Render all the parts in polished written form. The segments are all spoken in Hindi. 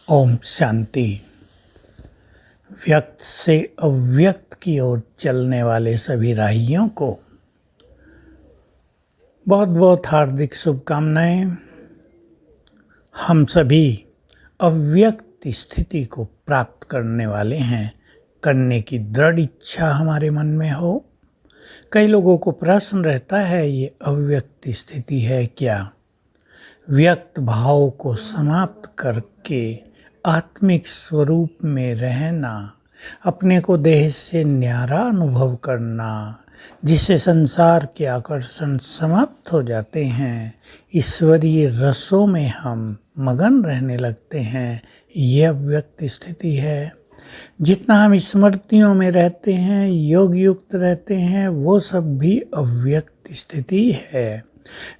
ओम शांति। व्यक्त से अव्यक्त की ओर चलने वाले सभी राहियों को बहुत बहुत हार्दिक शुभकामनाएं। हम सभी अव्यक्त स्थिति को प्राप्त करने वाले हैं, करने की दृढ़ इच्छा हमारे मन में हो। कई लोगों को प्रश्न रहता है, ये अव्यक्त स्थिति है क्या? व्यक्त भाव को समाप्त करके आत्मिक स्वरूप में रहना, अपने को देह से न्यारा अनुभव करना, जिससे संसार के आकर्षण समाप्त हो जाते हैं, ईश्वरीय रसों में हम मगन रहने लगते हैं, यह अव्यक्त स्थिति है। जितना हम स्मृतियों में रहते हैं, योग युक्त रहते हैं, वो सब भी अव्यक्त स्थिति है।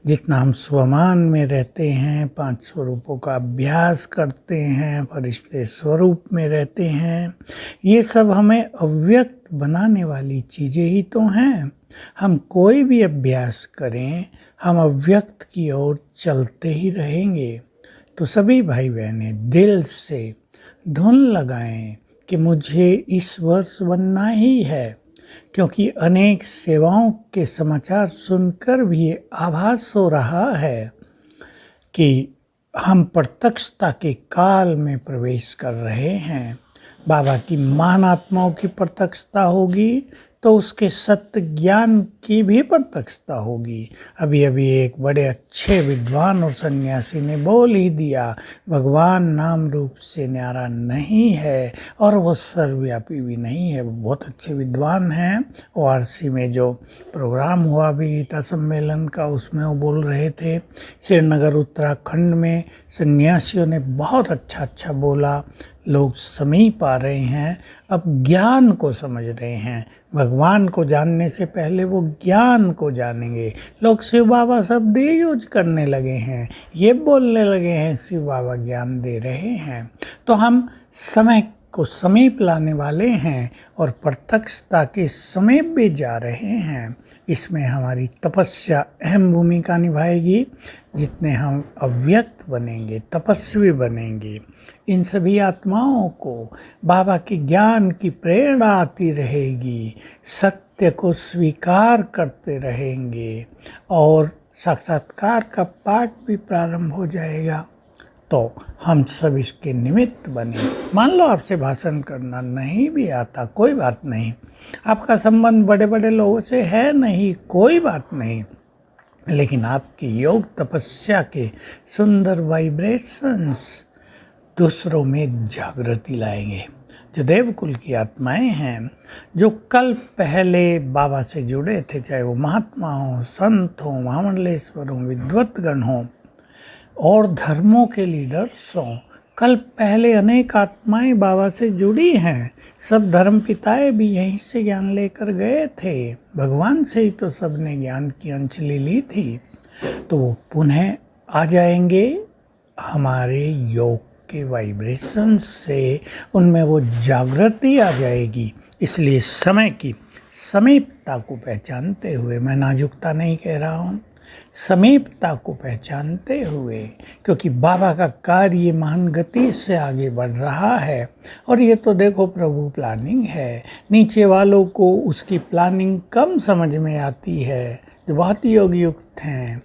जितना हम स्वमान में रहते हैं, 5 स्वरूपों का अभ्यास करते हैं, फरिश्ते स्वरूप में रहते हैं, ये सब हमें अव्यक्त बनाने वाली चीज़ें ही तो हैं। हम कोई भी अभ्यास करें, हम अव्यक्त की ओर चलते ही रहेंगे। तो सभी भाई बहनें दिल से धुन लगाएं कि मुझे इस वर्ष बनना ही है, क्योंकि अनेक सेवाओं के समाचार सुनकर भी ये आभास हो रहा है कि हम प्रत्यक्षता के काल में प्रवेश कर रहे हैं। बाबा की महान आत्माओं की प्रत्यक्षता होगी तो उसके सत्य ज्ञान की भी प्रत्यक्षता होगी। अभी अभी एक बड़े अच्छे विद्वान और सन्यासी ने बोल ही दिया, भगवान नाम रूप से न्यारा नहीं है और वो सर्वव्यापी भी नहीं है। वो बहुत अच्छे विद्वान हैं। ORC में जो प्रोग्राम हुआ अभी गीता सम्मेलन का, उसमें वो बोल रहे थे। श्रीनगर उत्तराखंड में सन्यासियों ने बहुत अच्छा बोला। लोग समीप आ रहे हैं, अब ज्ञान को समझ रहे हैं। भगवान को जानने से पहले वो ज्ञान को जानेंगे। लोग शिव बाबा शब्द यूज करने लगे हैं, ये बोलने लगे हैं शिव बाबा ज्ञान दे रहे हैं। तो हम समय को समीप लाने वाले हैं और प्रत्यक्षता के समीप भी जा रहे हैं। इसमें हमारी तपस्या अहम भूमिका निभाएगी। जितने हम अव्यक्त बनेंगे, तपस्वी बनेंगे, इन सभी आत्माओं को बाबा के ज्ञान की प्रेरणा आती रहेगी, सत्य को स्वीकार करते रहेंगे और साक्षात्कार का पाठ भी प्रारंभ हो जाएगा। तो हम सब इसके निमित्त बने। मान लो आपसे भाषण करना नहीं भी आता, कोई बात नहीं। आपका संबंध बड़े बड़े लोगों से है नहीं, कोई बात नहीं। लेकिन आपकी योग तपस्या के सुंदर वाइब्रेशंस दूसरों में जागृति लाएंगे। जो देवकुल की आत्माएं हैं, जो कल पहले बाबा से जुड़े थे, चाहे वो महात्मा हों, संत हों, महामंडलेश्वर हों, विद्वतगण हों और धर्मों के लीडर्स हों, कल पहले अनेक आत्माएं बाबा से जुड़ी हैं। सब धर्म पिताएं भी यहीं से ज्ञान लेकर गए थे। भगवान से ही तो सबने ज्ञान की अंजलि ली थी। तो वो पुनः आ जाएंगे हमारे योग के वाइब्रेशन से, उनमें वो जागृति आ जाएगी। इसलिए समय की समीपता को पहचानते हुए, मैं नाजुकता नहीं कह रहा हूँ, समीपता को पहचानते हुए, क्योंकि बाबा का कार्य महान गति से आगे बढ़ रहा है। और ये तो देखो प्रभु प्लानिंग है, नीचे वालों को उसकी प्लानिंग कम समझ में आती है। जो बहुत योग युक्त हैं,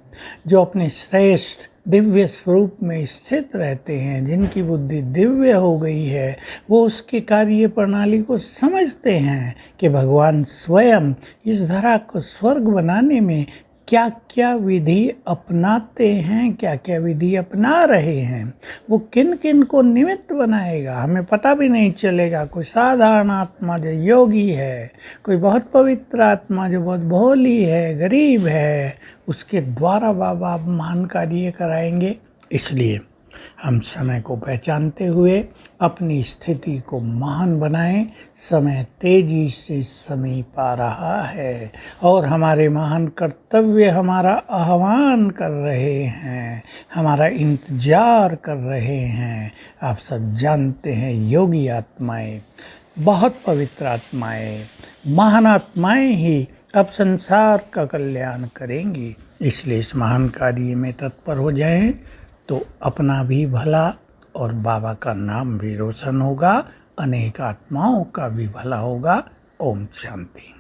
जो अपने श्रेष्ठ दिव्य स्वरूप में स्थित रहते हैं, जिनकी बुद्धि दिव्य हो गई है, वो उसके कार्य प्रणाली को समझते हैं कि भगवान स्वयं इस धरा को स्वर्ग बनाने में क्या क्या विधि अपनाते हैं, क्या क्या विधि अपना रहे हैं, वो किन किन को निमित्त बनाएगा हमें पता भी नहीं चलेगा। कोई साधारण आत्मा जो योगी है, कोई बहुत पवित्र आत्मा जो बहुत भोली है, गरीब है, उसके द्वारा बाबा महान कार्य कराएंगे। इसलिए हम समय को पहचानते हुए अपनी स्थिति को महान बनाएं। समय तेजी से समीप आ रहा है और हमारे महान कर्तव्य हमारा आह्वान कर रहे हैं, हमारा इंतजार कर रहे हैं। आप सब जानते हैं, योगी आत्माएं, बहुत पवित्र आत्माएं, महान आत्माएं ही अब संसार का कल्याण करेंगी। इसलिए इस महान कार्य में तत्पर हो जाएं तो अपना भी भला और बाबा का नाम भी रोशन होगा, अनेक आत्माओं का भी भला होगा। ओम शांति।